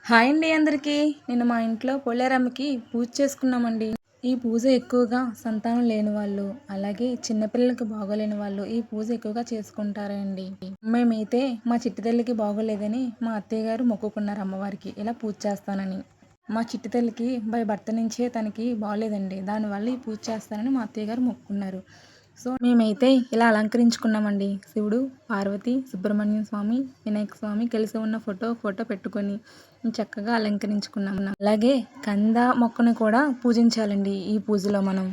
Hi అండి అందరికీ. నిన్న మా ఇంట్లో పోలేరమ్మకి పూజ చేసుకున్నామండి. ఈ పూజ ఎక్కువగా సంతానం లేని వాళ్ళు, అలాగే చిన్నపిల్లలకి బాగోలేని వాళ్ళు ఈ పూజ ఎక్కువగా చేసుకుంటారండి. మేమైతే మా చిట్టి తల్లికి బాగోలేదని మా అత్తయ్య గారు మొక్కుకున్నారు అమ్మవారికి ఇలా పూజ చేస్తానని. మా చిట్టి తల్లికి బై భర్త నుంచే తనకి బాగోలేదండి. దానివల్ల ఈ పూజ చేస్తానని మా అత్తయ్య గారు మొక్కుకున్నారు. సో మేమైతే ఇలా అలంకరించుకున్నామండి. శివుడు, పార్వతి, సుబ్రహ్మణ్యం స్వామి, వినాయక స్వామి కలిసి ఉన్న ఫోటో పెట్టుకొని చక్కగా అలంకరించుకున్నాము. అలాగే కంద మొక్కను కూడా పూజించాలండి ఈ పూజలో మనం.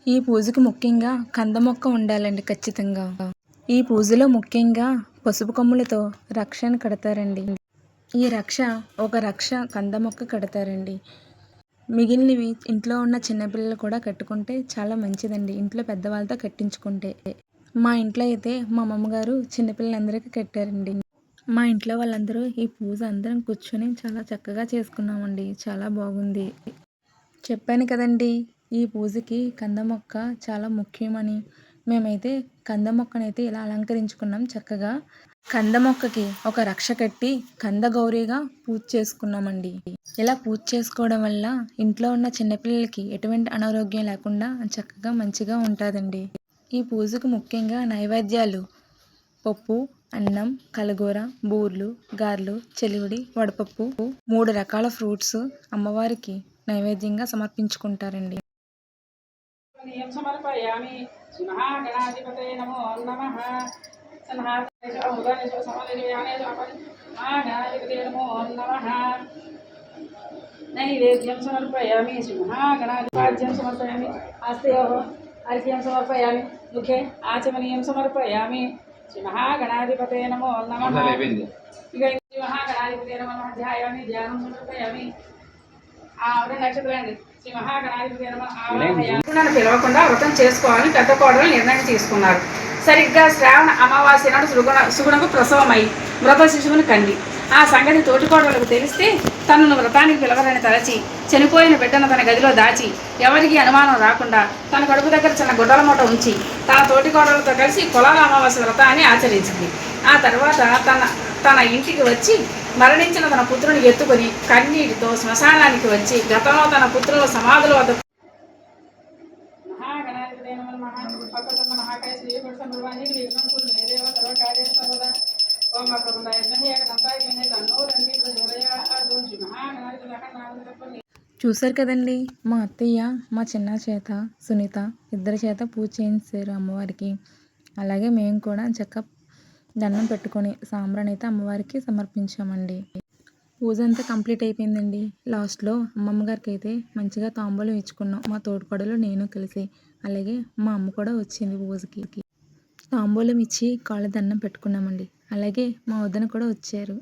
ఈ పూజకి ముఖ్యంగా కంద మొక్క ఉండాలండి ఖచ్చితంగా. ఈ పూజలో ముఖ్యంగా పసుపు కొమ్ములతో రక్షను కడతారండి. ఈ ఒక రక్ష కంద మొక్క కడతారండి. మిగిలినవి ఇంట్లో ఉన్న చిన్నపిల్లలు కూడా కట్టుకుంటే చాలా మంచిదండి, ఇంట్లో పెద్దవాళ్ళతో కట్టించుకుంటే. మా ఇంట్లో అయితే మా అమ్మమ్మగారు చిన్నపిల్లలందరికీ కట్టారండి. మా ఇంట్లో వాళ్ళందరూ ఈ పూజ అందరం కూర్చొని చాలా చక్కగా చేసుకున్నామండి. చాలా బాగుంది. చెప్పాను కదండి ఈ పూజకి కంద మొక్క చాలా ముఖ్యమని. మేమైతే కంద మొక్కనైతే ఇలా అలంకరించుకున్నాం చక్కగా. కంద మొక్కకి ఒక రక్ష కట్టి కంద గౌరీగా పూజ చేసుకున్నామండి. ఇలా పూజ చేసుకోవడం వల్ల ఇంట్లో ఉన్న చిన్నపిల్లలకి ఎటువంటి అనారోగ్యం లేకుండా చక్కగా మంచిగా ఉంటుందండి. ఈ పూజకు ముఖ్యంగా నైవేద్యాలు పప్పు, అన్నం, కలగూర, బూర్లు, గారెలు, చెలివిడి, వడపప్పు, 3 రకాల ఫ్రూట్స్ అమ్మవారికి నైవేద్యంగా సమర్పించుకుంటారండి. नैवेद्यं समर्पयामि श्रीमहागणाधिपाद्यं समर्पयामि आस्तेयोः अर्घ्यं समर्पयामि मुखे आचमनीयं समर्पयामि श्रीमहागणाधिपते नमो नमः श्रीमहागणाधिपते नमः ध्यायामि ध्यानं समर्पयामि నన్ను పిలవకుండా వ్రతం చేసుకోవాలని పెద్ద కోడలు నిర్ణయం తీసుకున్నారు. సరిగ్గా శ్రావణ అమావాస్య నాడు సుగుణకు ప్రసవమై మృత శిశువుని కంది. ఆ సంగతి తోటికోడలకు తెలిస్తే తనను వ్రతానికి పిలవరని తలచి చనిపోయిన బిడ్డను తన గదిలో దాచి ఎవరికి అనుమానం రాకుండా తన కడుపు దగ్గర చిన్న గుడ్డల మూట ఉంచి తన తోటికోడలతో కలిసి కులాల అమావాస్య వ్రతాన్ని ఆచరించింది. ఆ తర్వాత తన ఇంటికి వచ్చి మరణించిన తన పుత్రుని ఎత్తుకొని కన్నీటితో శ్మశానానికి వచ్చి గతంలో తన పుత్రుల సమాధుల వద్ద చూశారు కదండి మా అత్తయ్య మా చిన్న చేత సునీత ఇద్దరి చేత పూజ చేయించారు అమ్మవారికి. అలాగే మేము కూడా చక్కగా దండం పెట్టుకొని సాంబ్రాణి అయితే అమ్మవారికి సమర్పించామండి. పూజ అంతా కంప్లీట్ అయిపోయిందండి. లాస్ట్లో అమ్మమ్మ గారికి అయితే మంచిగా తాంబూలం ఇచ్చుకున్నాం మా తోడుకోడలు నేను కలిసి. అలాగే మా అమ్మ కూడా వచ్చింది పూజకి. తాంబూలం ఇచ్చి కాళ్ళ దండం పెట్టుకున్నామండి. అలాగే మా వదిన కూడా వచ్చారు.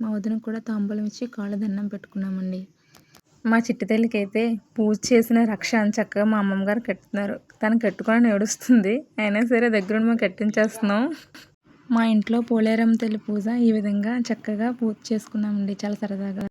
మా వదినకు కూడా తాంబూలం ఇచ్చి కాళ్ళ దండం పెట్టుకున్నామండి. మా చిట్టి తల్లికి అయితే పూజ చేసిన రక్ష అని చక్కగా మా అమ్మమ్మ గారు కట్టుతున్నారు. తను కట్టుకొని ఏడుస్తుంది, అయినా సరే దగ్గరుండి మేము కట్టించేస్తున్నాం. మా ఇంట్లో పోలేరమ్మ తల్లి పూజ ఈ విధంగా చక్కగా పూజ చేసుకున్నామండి చాలా సరదాగా.